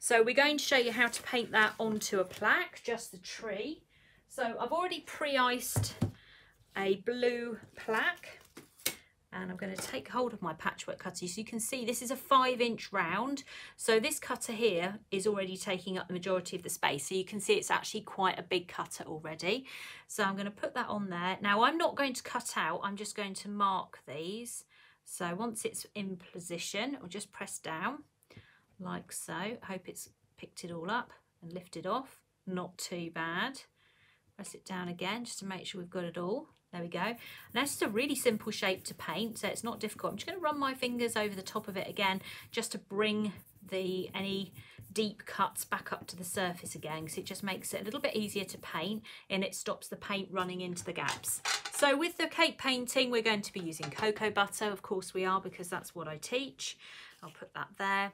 So we're going to show you how to paint that onto a plaque, just the tree. So I've already pre-iced a blue plaque, and I'm going to take hold of my patchwork cutter. So you can see this is a 5-inch round. So this cutter here is already taking up the majority of the space. So you can see it's actually quite a big cutter already. So I'm going to put that on there. Now I'm not going to cut out, I'm just going to mark these. So once it's in position, I'll just press down like so. I hope it's picked it all up and lifted off. Not too bad. Press it down again just to make sure we've got it all. There we go. And that's just a really simple shape to paint, so it's not difficult. I'm just going to run my fingers over the top of it again just to bring any deep cuts back up to the surface again, because it just makes it a little bit easier to paint and it stops the paint running into the gaps. So with the cake painting, we're going to be using cocoa butter. Of course we are, because that's what I teach. I'll put that there.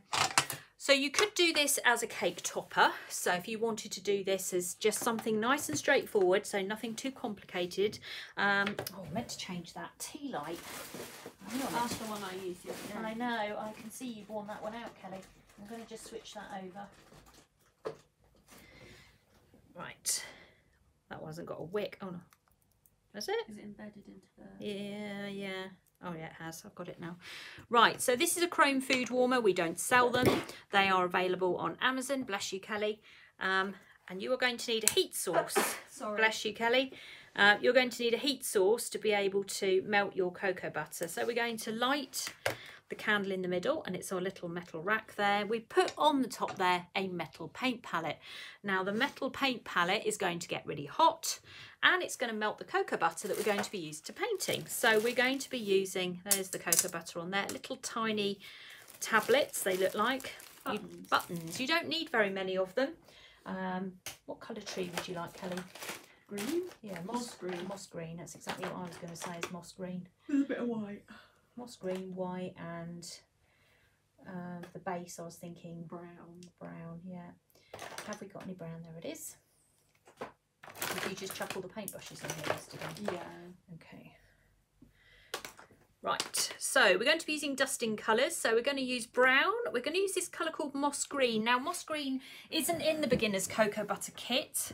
So you could do this as a cake topper. So if you wanted to do this as just something nice and straightforward, so nothing too complicated. Oh, I meant to change that tea light. That's the one I used the other day. I know, I can see you've worn that one out, Kelly. I'm going to just switch that over. Right, that one hasn't got a wick. Oh no, has it? Is it embedded into the... Yeah. Oh yeah, it has. I've got it now. Right, so this is a chrome food warmer. We don't sell them. They are available on Amazon. Bless you, Kelly. And you are going to need a heat source. Sorry. Bless you, Kelly. You're going to need a heat source to be able to melt your cocoa butter. So we're going to light the candle in the middle, and it's our little metal rack there. We put on the top there a metal paint palette. Now the metal paint palette is going to get really hot, and it's going to melt the cocoa butter that we're going to be used to painting. So we're going to be using, there's the cocoa butter on there, little tiny tablets they look like. Buttons. You don't need very many of them. What colour tree would you like, Kelly? Green? Yeah, moss green. Moss green, that's exactly what I was going to say, is moss green. With a bit of white. Moss green, white, and the base I was thinking brown, yeah. Have we got any brown? There it is. Did you just chuck all the paintbrushes in here yesterday? Yeah. Okay. Right, so we're going to be using dusting colours. So we're going to use brown. We're going to use this colour called moss green. Now moss green isn't in the beginner's cocoa butter kit.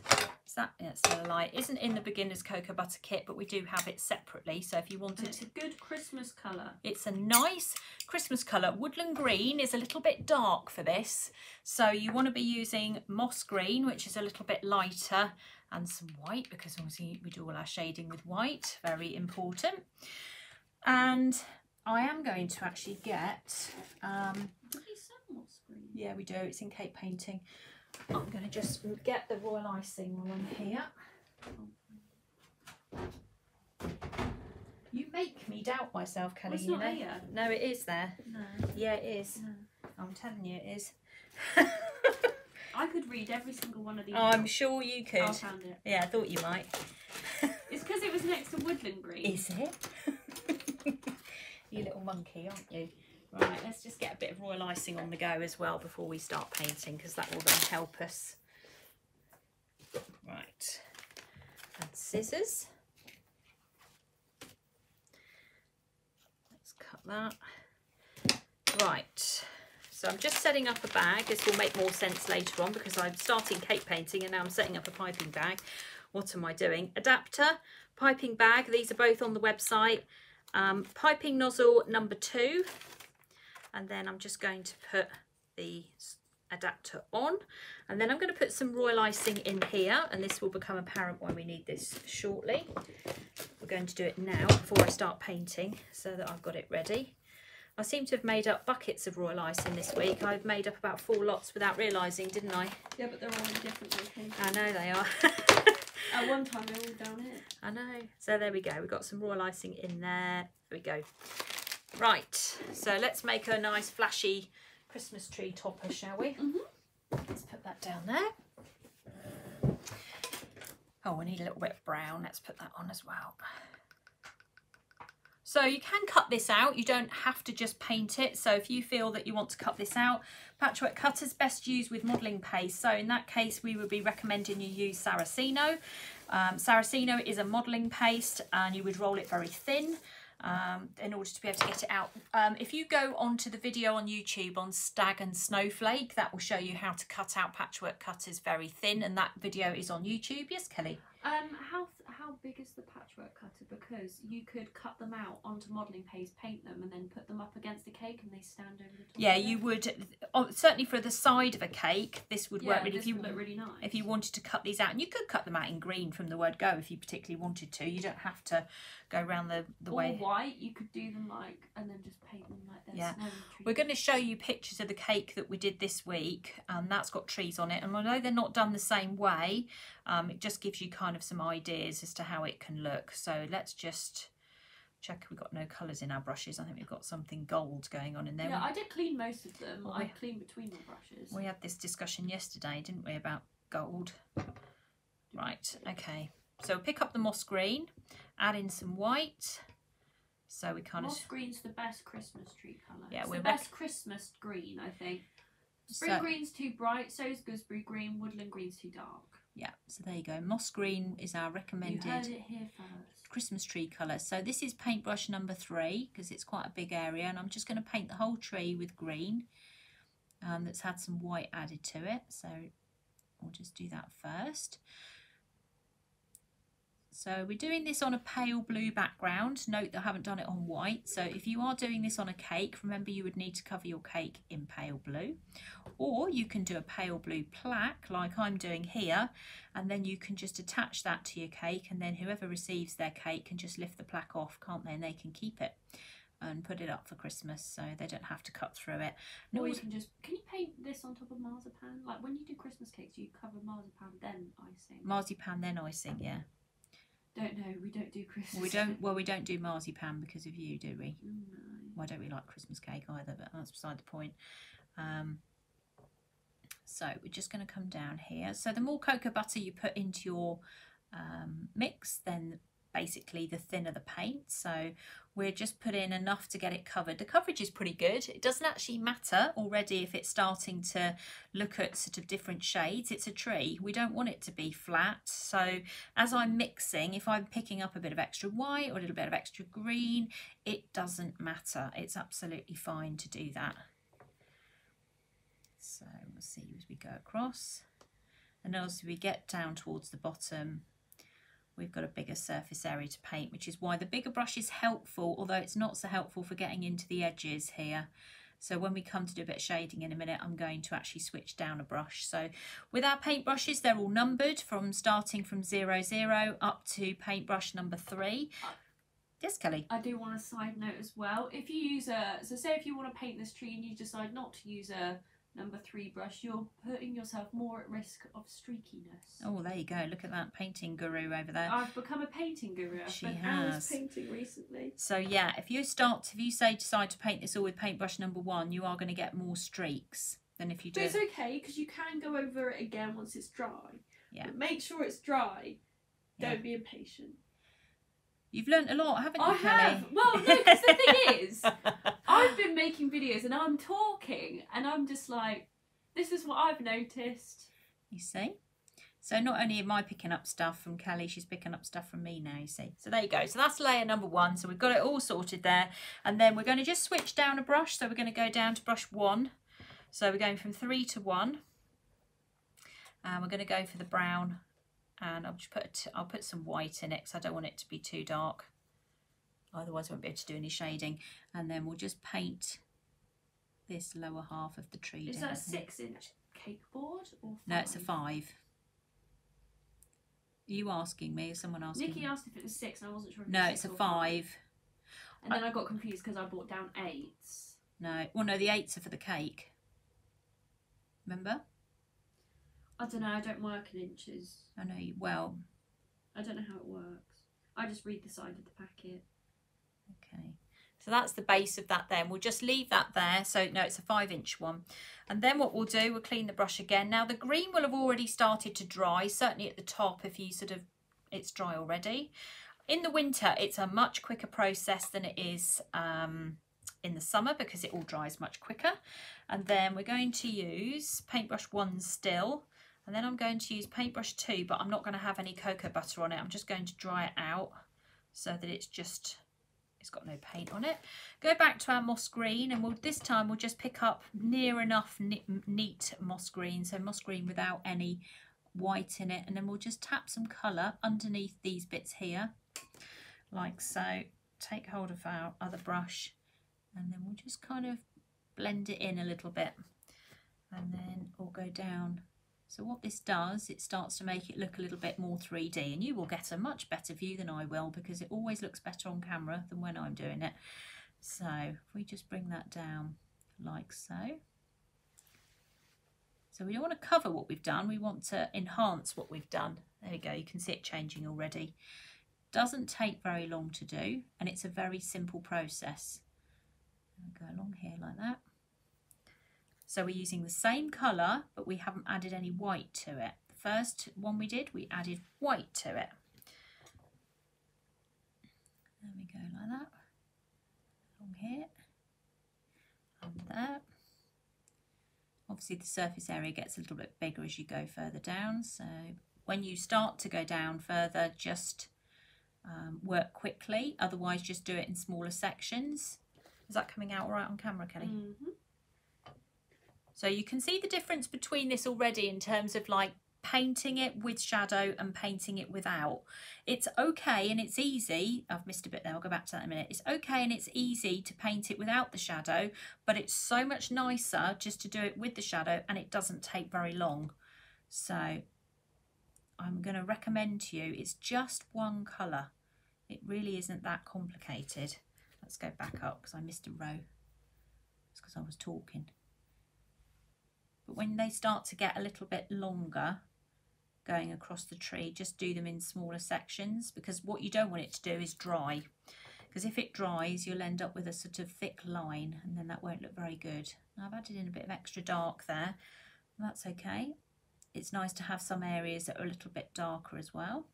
It's still a light. Isn't in the beginner's cocoa butter kit, but we do have it separately. So if you wanted, it's a good Christmas colour. It's a nice Christmas colour. Woodland green is a little bit dark for this, so you want to be using moss green, which is a little bit lighter, and some white, because obviously we do all our shading with white. Very important. And I am going to actually get. Do you sell moss green? Yeah, we do. It's in cake painting. I'm going to just get the royal icing while I'm here. You make me doubt myself, Kelly. It's not here. No, it is there. No. Yeah, it is. No. I'm telling you, it is. I could read every single one of these. Oh, I'm sure you could. I found it. Yeah, I thought you might. It's because it was next to woodland green. Is it? You little monkey, aren't you? Right, let's just get a bit of royal icing on the go as well before we start painting, because that will then help us. Right, and scissors. Let's cut that. Right, so I'm just setting up a bag. This will make more sense later on, because I'm starting cake painting and now I'm setting up a piping bag. What am I doing? Adapter, piping bag, these are both on the website. Piping nozzle number 2. And then I'm just going to put the adapter on, and then I'm going to put some royal icing in here, and this will become apparent when we need this shortly. We're going to do it now before I start painting, so that I've got it ready. I seem to have made up buckets of royal icing this week. I've made up about 4 lots without realising, didn't I? Yeah, but they're all in different locations. I know they are. At one time they were all down here. I know. So there we go. We've got some royal icing in there. There we go. Right, so let's make a nice flashy Christmas tree topper, shall we? Let's put that down there. Oh, we need a little bit of brown. Let's put that on as well. So you can cut this out. You don't have to just paint it. So if you feel that you want to cut this out, patchwork cutter's best used with modelling paste. So in that case, we would be recommending you use Saraceno. Saraceno is a modelling paste, and you would roll it very thin. in order to be able to get it out. If you go onto the video on YouTube on Stag and Snowflake, that will show you how to cut out patchwork cutters very thin, and that video is on YouTube. Yes, Kelly? How big is the patchwork cutter? Because you could cut them out onto modelling paste, paint them, and then put them up against a cake, and they stand over the top. Yeah, you would. Certainly for the side of a cake, this would work. This would look really nice. If you wanted to cut these out, and you could cut them out in green from the word go if you particularly wanted to. You don't have to go around the way. Or white. You could do them like, and then just paint them like this. Yeah, we're going to show you pictures of the cake that we did this week, and that's got trees on it. And although they're not done the same way, it just gives you kind of some ideas as to how it can look. So let's just check we've got no colours in our brushes. I think we've got something gold going on in there. Yeah, I did clean most of them. I cleaned between the brushes. We had this discussion yesterday, didn't we, about gold? Right, okay. So pick up the moss green, add in some white. So we kind moss green's the best Christmas tree colour. Yeah, it's the best Christmas green, I think. Spring green's too bright, so is gooseberry green. Woodland green's too dark. Yeah, so there you go. Moss green is our recommended. You heard it here first. Christmas tree colour. So this is paintbrush number 3 because it's quite a big area, and I'm just going to paint the whole tree with green that's had some white added to it. So we'll just do that first. So we're doing this on a pale blue background. Note that I haven't done it on white. So if you are doing this on a cake, remember you would need to cover your cake in pale blue. Or you can do a pale blue plaque like I'm doing here, and then you can just attach that to your cake, and then whoever receives their cake can just lift the plaque off, can't they? And they can keep it and put it up for Christmas, so they don't have to cut through it. And or you can you paint this on top of marzipan? Like when you do Christmas cakes, you cover marzipan then icing. Marzipan then icing, yeah. Don't know, we don't do Christmas. We don't do marzipan because of you, do we? No. Why don't we like Christmas cake either? But that's beside the point. So we're just going to come down here. So the more cocoa butter you put into your mix, then basically the thinner the paint. So we're just putting enough to get it covered. The coverage is pretty good. It doesn't actually matter already if it's starting to look at sort of different shades. It's a tree. We don't want it to be flat. So as I'm mixing, if I'm picking up a bit of extra white or a little bit of extra green, it doesn't matter. It's absolutely fine to do that. So we'll see as we go across. And as we get down towards the bottom, we've got a bigger surface area to paint, which is why the bigger brush is helpful, although it's not so helpful for getting into the edges here. So when we come to do a bit of shading in a minute, I'm going to actually switch down a brush. So with our paintbrushes, they're all numbered from starting from 00 up to paintbrush number 3. Yes, Kelly? I do want a side note as well. If you use so say if you want to paint this tree and you decide not to use a number 3 brush, you're putting yourself more at risk of streakiness. Oh, there you go. Look at that painting guru over there. I've become a painting guru. I've spent hours painting recently. So yeah, if you decide to paint this all with paintbrush number 1, you are going to get more streaks than if you do. But it's okay because you can go over it again once it's dry. Yeah. But make sure it's dry. Don't be impatient. You've learnt a lot, haven't you, I Kelly? have. Well, no, because the thing is, I've been making videos and I'm talking and I'm just like, this is what I've noticed. You see? So not only am I picking up stuff from Kelly, she's picking up stuff from me now, you see. So there you go. So that's layer number 1. So we've got it all sorted there. And then we're going to just switch down a brush. So we're going to go down to brush 1. So we're going from 3 to 1. And we're going to go for the brown. And I'll put some white in it because I don't want it to be too dark. Otherwise I won't be able to do any shading. And then we'll just paint this lower half of the tree. Is that a 6-inch cake board or 5? No, it's a 5. Are you asking me? Is someone asking Nikki me? asked if it was 6 and I wasn't sure if No, it was it's 6 a or 5. And then I got confused because I brought down 8s. No, well no, the 8s are for the cake. Remember? I don't know, I don't work in inches. I know you well. I don't know how it works. I just read the side of the packet. Okay, so that's the base of that then. We'll just leave that there. So no, it's a 5-inch one. And then what we'll do, we'll clean the brush again. Now the green will have already started to dry, certainly at the top if you it's dry already. In the winter, it's a much quicker process than it is in the summer because it all dries much quicker. And then we're going to use paintbrush 1 still. And then I'm going to use paintbrush 2, but I'm not going to have any cocoa butter on it. I'm just going to dry it out so that it's it's got no paint on it. Go back to our moss green, and this time we'll just pick up near enough neat moss green, so moss green without any white in it, and then we'll just tap some colour underneath these bits here, like so. Take hold of our other brush, and then we'll just kind of blend it in a little bit, and then we'll go down. So what this does, it starts to make it look a little bit more 3D, and you will get a much better view than I will, because it always looks better on camera than when I'm doing it. So if we just bring that down like so. So we don't want to cover what we've done, we want to enhance what we've done. There we go, you can see it changing already. Doesn't take very long to do, and it's a very simple process. I'll go along here like that. So we're using the same colour, but we haven't added any white to it. The first one we did, we added white to it. There we go, like that. Along here and there. Obviously the surface area gets a little bit bigger as you go further down, so when you start to go down further, just work quickly, otherwise just do it in smaller sections. Is that coming out all right on camera, Kelly? Mm-hmm. So you can see the difference between this already in terms of like painting it with shadow and painting it without. It's okay and it's easy. I've missed a bit there, I'll go back to that in a minute. It's okay and it's easy to paint it without the shadow, but it's so much nicer just to do it with the shadow, and it doesn't take very long. So I'm going to recommend to you, it's just one colour. It really isn't that complicated. Let's go back up because I missed a row. It's because I was talking. But when they start to get a little bit longer going across the tree, just do them in smaller sections, because what you don't want it to do is dry. Because if it dries, you'll end up with a sort of thick line, and then that won't look very good. Now, I've added in a bit of extra dark there. That's okay. It's nice to have some areas that are a little bit darker as well.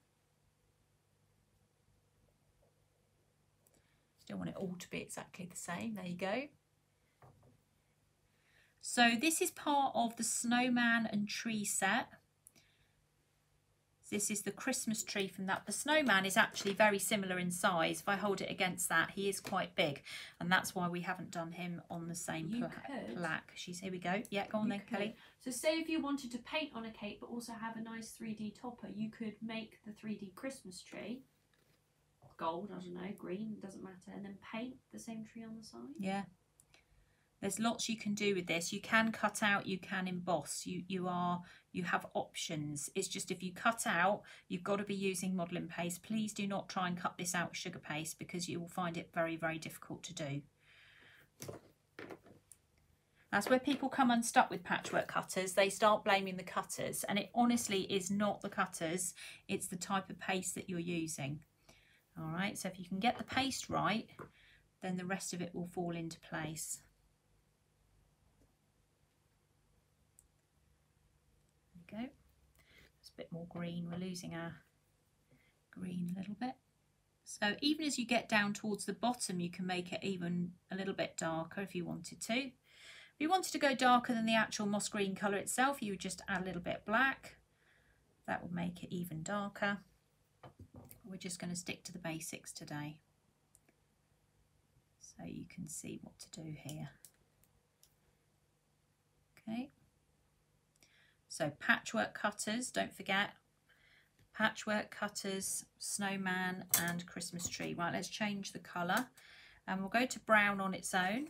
Don't want it all to be exactly the same. There you go. So this is part of the snowman and tree set. This is the Christmas tree from that. The snowman is actually very similar in size. If I hold it against that, he is quite big, and that's why we haven't done him on the same plaque. Here we go. Yeah, go on then, Kelly. So say if you wanted to paint on a cake but also have a nice 3D topper, you could make the 3D Christmas tree gold, I don't know, green, doesn't matter, and then paint the same tree on the side. Yeah. There's lots you can do with this. You can cut out, you can emboss. You have options. It's just if you cut out, you've got to be using modelling paste. Please do not try and cut this out with sugar paste, because you will find it very, very difficult to do. That's where people come unstuck with patchwork cutters. They start blaming the cutters, and it honestly is not the cutters. It's the type of paste that you're using. All right, so if you can get the paste right, then the rest of it will fall into place. Go. It's a bit more green. We're losing our green a little bit. So even as you get down towards the bottom, you can make it even a little bit darker if you wanted to. If you wanted to go darker than the actual moss green colour itself, you would just add a little bit of black. That would make it even darker. We're just going to stick to the basics today, so you can see what to do here. Okay. So patchwork cutters, don't forget, patchwork cutters, snowman and Christmas tree. Right, let's change the colour, and we'll go to brown on its own,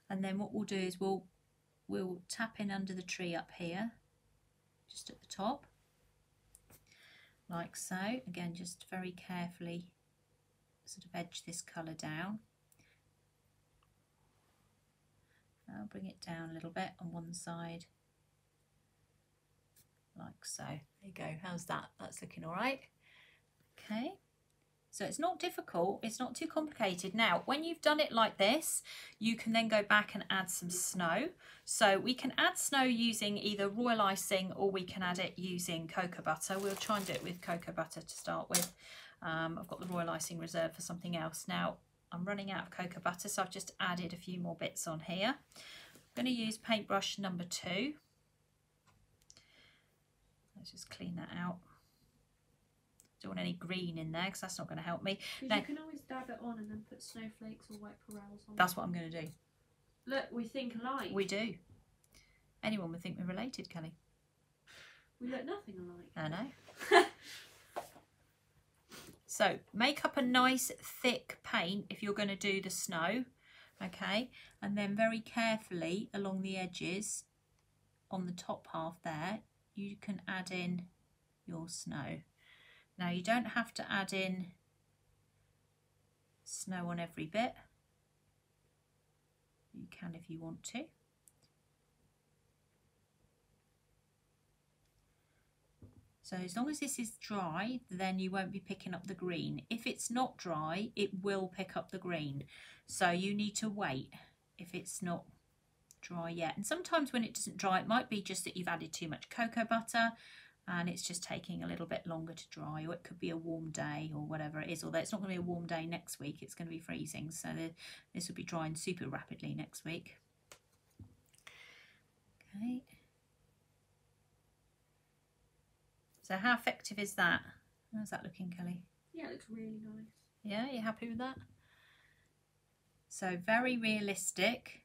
and then what we'll do is we'll tap in under the tree up here, just at the top, like so. Again, just very carefully sort of edge this colour down. I'll bring it down a little bit on one side, like so. There you go. How's that? That's looking all right. Okay. So it's not difficult, it's not too complicated. Now, when you've done it like this, you can then go back and add some snow. So we can add snow using either royal icing, or we can add it using cocoa butter. We'll try and do it with cocoa butter to start with. I've got the royal icing reserved for something else. Now, I'm running out of cocoa butter, so I've just added a few more bits on here. I'm going to use paintbrush number 2. Let's just clean that out. Don't want any green in there because that's not going to help me. Now, you can always dab it on and then put snowflakes or white corals on. That's what I'm going to do. Look, we think alike. We do. Anyone would think we're related, Kelly. We look nothing alike. I know. So make up a nice thick paint if you're going to do the snow, okay? And then very carefully along the edges on the top half there, you can add in your snow. Now you don't have to add in snow on every bit. You can if you want to. So as long as this is dry, then you won't be picking up the green. If it's not dry, it will pick up the green. So you need to wait if it's not dry yet. And sometimes when it doesn't dry, it might be just that you've added too much cocoa butter and it's just taking a little bit longer to dry, or it could be a warm day or whatever it is, although it's not going to be a warm day next week, it's going to be freezing, so this will be drying super rapidly next week. Okay. So how effective is that? How's that looking, Kelly? Yeah, it looks really nice. Yeah, you happy with that? So very realistic.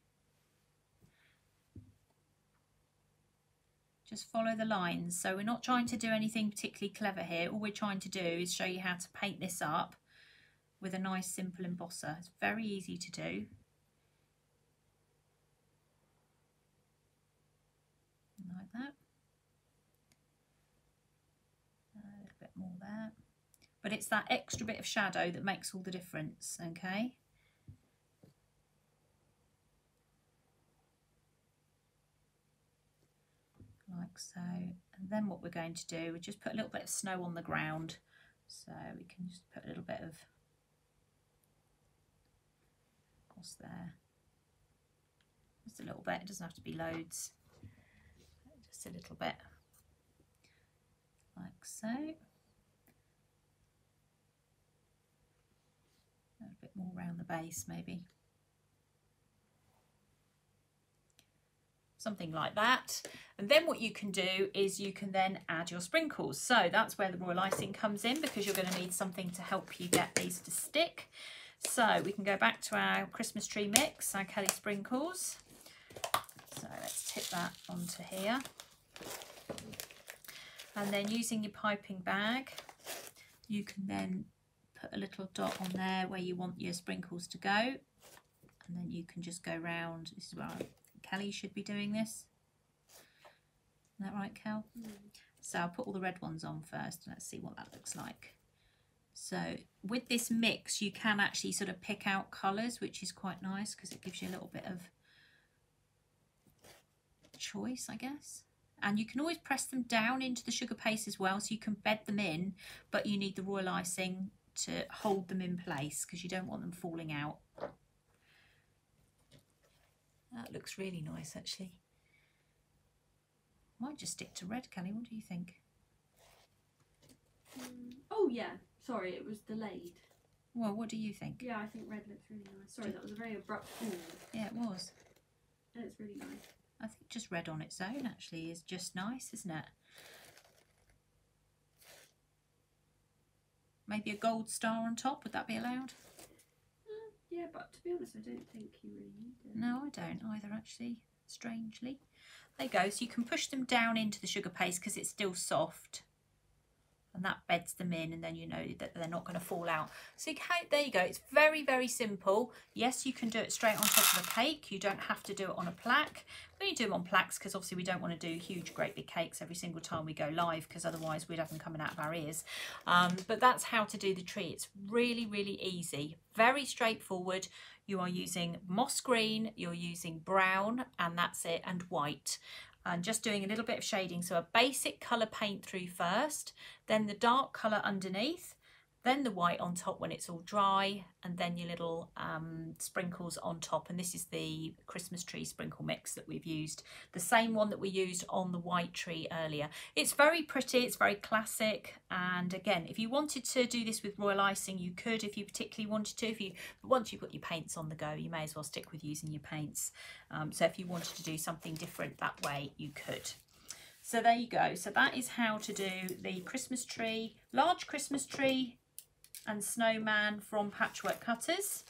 Just follow the lines. So we're not trying to do anything particularly clever here. All we're trying to do is show you how to paint this up with a nice simple embosser. It's very easy to do. Like that. A little bit more there. But it's that extra bit of shadow that makes all the difference, okay? Like so. And then what we're going to do, we just put a little bit of snow on the ground. So we can just put a little bit of across there. Just a little bit, it doesn't have to be loads. Just a little bit. Like so. A bit more around the base maybe. Something like that. And then what you can do is you can then add your sprinkles. So that's where the royal icing comes in, because you're going to need something to help you get these to stick. So we can go back to our Christmas tree mix, our Kelly sprinkles. So let's tip that onto here. And then using your piping bag, you can then put a little dot on there where you want your sprinkles to go. And then you can just go round. This is where Kelly should be doing this. Is that right, Kel? Mm. So I'll put all the red ones on first. Let's see what that looks like. So with this mix, you can actually sort of pick out colours, which is quite nice because it gives you a little bit of choice, I guess. And you can always press them down into the sugar paste as well, so you can bed them in, but you need the royal icing to hold them in place because you don't want them falling out. That looks really nice, actually. Might just stick to red, Kelly. What do you think? Oh, yeah. Sorry, it was delayed. Well, what do you think? Yeah, I think red looks really nice. Sorry, that was a very abrupt pause. Yeah, it was. And it's really nice. I think just red on its own, actually, is just nice, isn't it? Maybe a gold star on top. Would that be allowed? Yeah, but to be honest, I don't think you really need it. No, I don't either, actually, strangely. There you go. So you can push them down into the sugar paste because it's still soft. And that beds them in, and then you know that they're not going to fall out. So there you go. It's very, very simple. Yes, you can do it straight on top of a cake. You don't have to do it on a plaque. We do them on plaques because obviously we don't want to do huge, great big cakes every single time we go live, because otherwise we'd have them coming out of our ears. But that's how to do the tree. It's really, really easy. Very straightforward. You are using moss green, you're using brown, and that's it, and white. And just doing a little bit of shading. So a basic colour paint through first, then the dark colour underneath, then the white on top when it's all dry, and then your little sprinkles on top. And this is the Christmas tree sprinkle mix that we've used, the same one that we used on the white tree earlier. It's very pretty, it's very classic. And again, if you wanted to do this with royal icing, you could, if you particularly wanted to. But once you've got your paints on the go, you may as well stick with using your paints. So if you wanted to do something different that way, you could. So there you go. So that is how to do the Christmas tree, large Christmas tree and snowman from Patchwork Cutters.